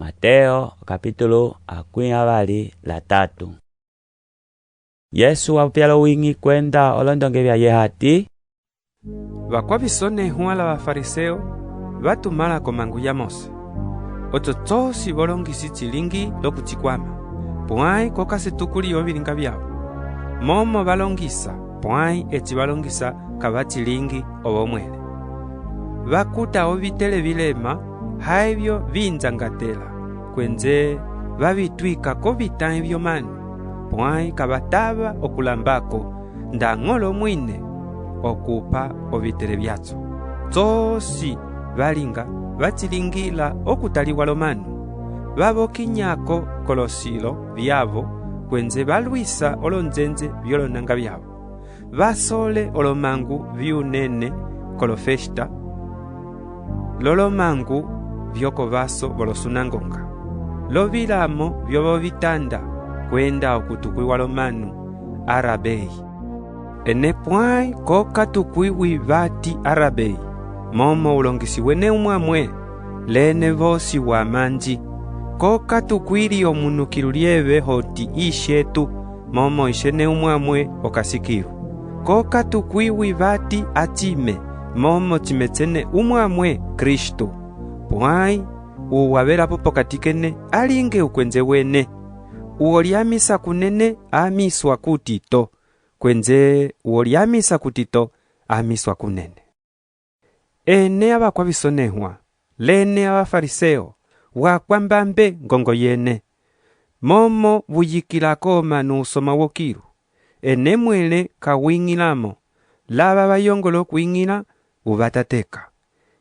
Mateo kapitulo 23. Yesu wapyala wingi kwenda olondonge bya yehati. Bakwabisone la bafariseo batumala komangu ya Mose. Ototosi bolongisi chilingi lokuchikwama. Pwai kokase tukuli obilinga byabo. Momo balongisa, pwai echi balongisa kabachilingi obomwele. Bakuta obitele bilema, haibyo binzangatela. Kwenze babitwika ko bitan byomani. Pwai kabataba okulambako ndangolo mwine okupa obitele byatso. Tosi balinga bachilingila okutaliwa lomanu. Babokinyako kolosilo byabo kwenze balwisa olonzenze byolonanga byabo. Basole olomangu byunene kolofesta. Lolomangu byoko baso bolosunangonga. Lobilamo byobo bitanda kwenda okutukwiwa lomanu arabei. Ene pwai koka tukwiwi bati arabei. Momo ulongisi wene umwamwe lene vosi wa manji. Koka tukwiri omunukiruliebe hoti ishetu momo ishene umwamwe okasikiru. Koka tukwiwi bati atime momo chimetsene umwamwe Kristo. Pwai uwabera popo katikene alinge ukwenze wene. Uoliamisa kunene amiswa kutito. Kwenze uoliamisa kutito amiswa kunene. Ene abakwabisonehwa lene abafariseo wakwambambe ngongo yene. Momo buyikilako manu usoma wokiru. Ene mwele kawingilamo. Laba bayongolo kuingila ubatateka.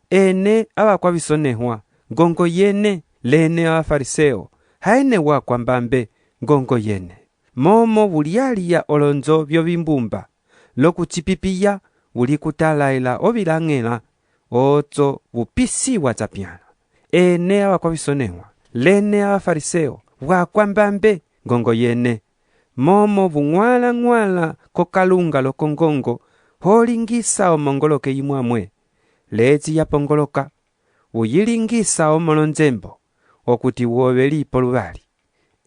Ene abakwabisonehwa ngongo yene lene abafariseo haene wakwambambe ngongo yene. Momo bulialia olonzo byobimbumba lokuchipipiya buli kutalaila obilangela oto bupisi watapyana. Ene abakwabisonehwa lene abafariseo wakwambambe ngongo yene. Momo bungwala kokalunga lokongongo holingisa omongoloke imwamwe. Lezi yapongoloka uyilingisa omolonzembo okuti wobeli polubali.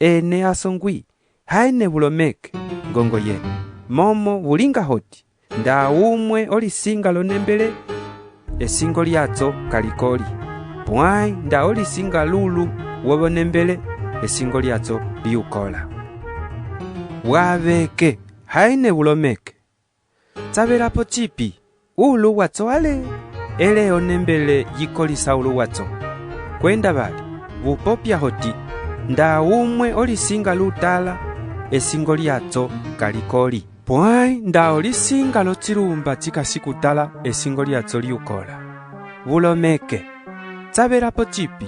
Ene asongwi haine bulomeke ngongo yene. Momo bulinga hoti nda umwe olisinga lonembele esingo lyatso kalikoli. Pwai nda olisinga lulu wobonembele esingo lyatso liukola. Wabeke haine bulomeke. Tabelapo chipi ulu watso ale ele onembele yikolisa ulu watso. Kwenda bali bupopya hoti nda umwe olisinga lutala esingo lyatso kalikoli. Pwai nda olisinga lochilumba chikasikutala esingo lyatso liukola. Bulomeke tabelapo chipi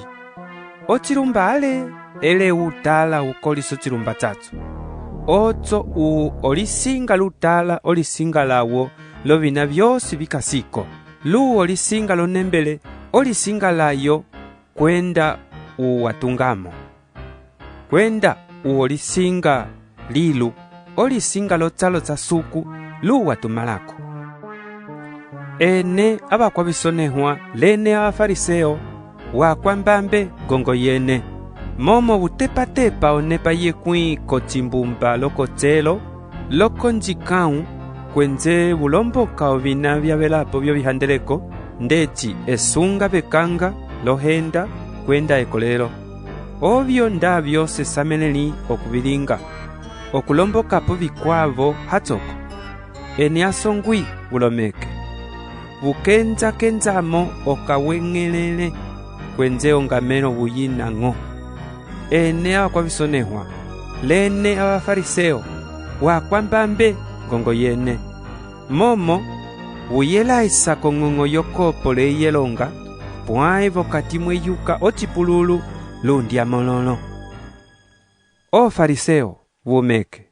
ochilumba ale ele utala ukoliso chilumba chatso. Otso olisinga lutala olisinga lawo lobina byosi bikasiko. Lu olisinga lonembele olisinga layo kwenda uwatungamo. Kwenda olisinga lilu olisinga lotsalo tsa suku lu watumalako. Ene abakwabisonehwa lene abafariseo wakwambambe gongo yene. Momo butepatepa onepa yekwi kochimbumba lokochelo lokonjikau kwenze bulomboka obina byabelapo byobihandeleko ndechi esunga bekanga lohenda kwenda ekolero. Obyo nda byose sameneli okubilinga okulomboka po bikwavo hatsoko. Ene asongwi bulomeke bukenza kenzamo okawengelele kwenze ongameno buyinango. Ene abakwabisonehwa lene abafariseo wakwambambe ngongo yene. Momo buyelaisa kongongo yokopo leyelonga pwai bokati mweyuka ochipululu lundia mololo. O fariseo bumeke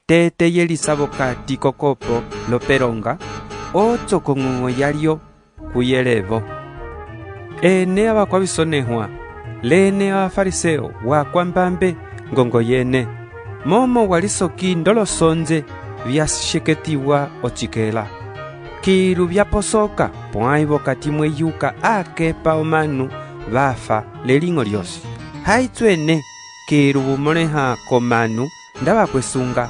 tete yelisa bokati kokopo loperonga ocho kongongo yalio kuyelevo. Ene abakwabisonehwa lene abafariseo wakwambambe ngongo yene. Momo walisoki ndolosonze byasheketiwa ochikela. Kiru byaposoka pwai bokati mweyuka akepa omanu bafa lelingo lyosi. haitswene kiru bumoneha komanu ndaba kwesunga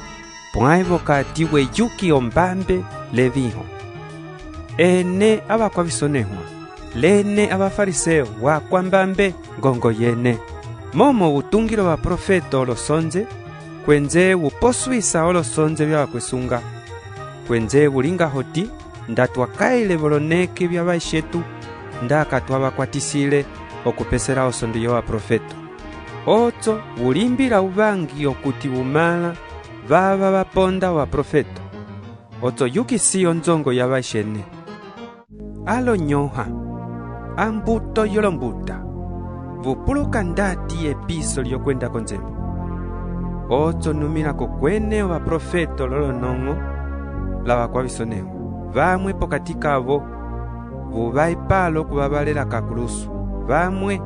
pwaivo kati weyuki ombambe leviho. Ene abakwa bisonehwa lene abafariseo wakwambambe ngongo yene momo butungiro ba profeta olosonje kwenze buposwisa olosonje byabakwesunga kwenze bulinga hoti ndatwakaile boloneke byabaishetu ndaka twabakwatisile okupesera osondiyo wa profeta otso bulimbira ubangi okuti bumala baba baponda wa profeta otso yukisiyo nzongo yabaishene alo nyoha ambuto yolombuta vupuluka ndati episo lyokwenda konzembo otso numira kokwene wa profeta lolonongo lava kwa bisoneho vamwe pokati kavo vuvaipalo kuvavalera kakulusu vamwe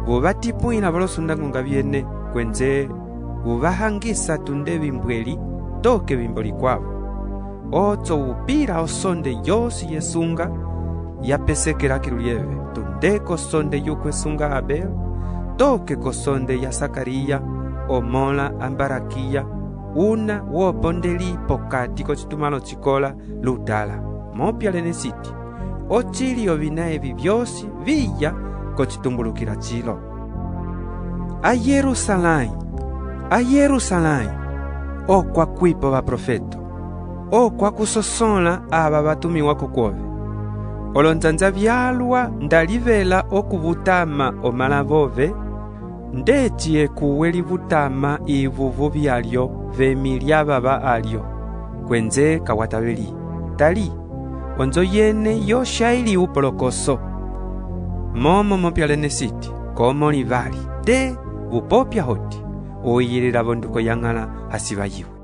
vuvatipuina volosundangonga vyene kwenze vuvahangisa tunde vimbweli toke vimboli kwavo otso vupira osonde yosi yesunga yapesekera kilulieve tunde kosonde yukwesunga Abel toke kosonde ya Sakariya omola ambarakiya una wopondeli pokati kochitumalo chikola ludala mopya lene siti ochili ovinae vivyosi viya kochitumbulukira chilo a Yerusalai okwa kwipo ba profeto okwa kusosola aba batumiwa kokwove olonzanza byalwa ndalivela okuvutama omalavove ndetiye kuweli vutama ivuvu byalyo vemilya baba alyo kwenze kawataveli tali onzo yene yoshaili upolokoso momo mopyalene siti komo livali de vupopya hoti uyilila vonduko yang'ala hasiva yiwe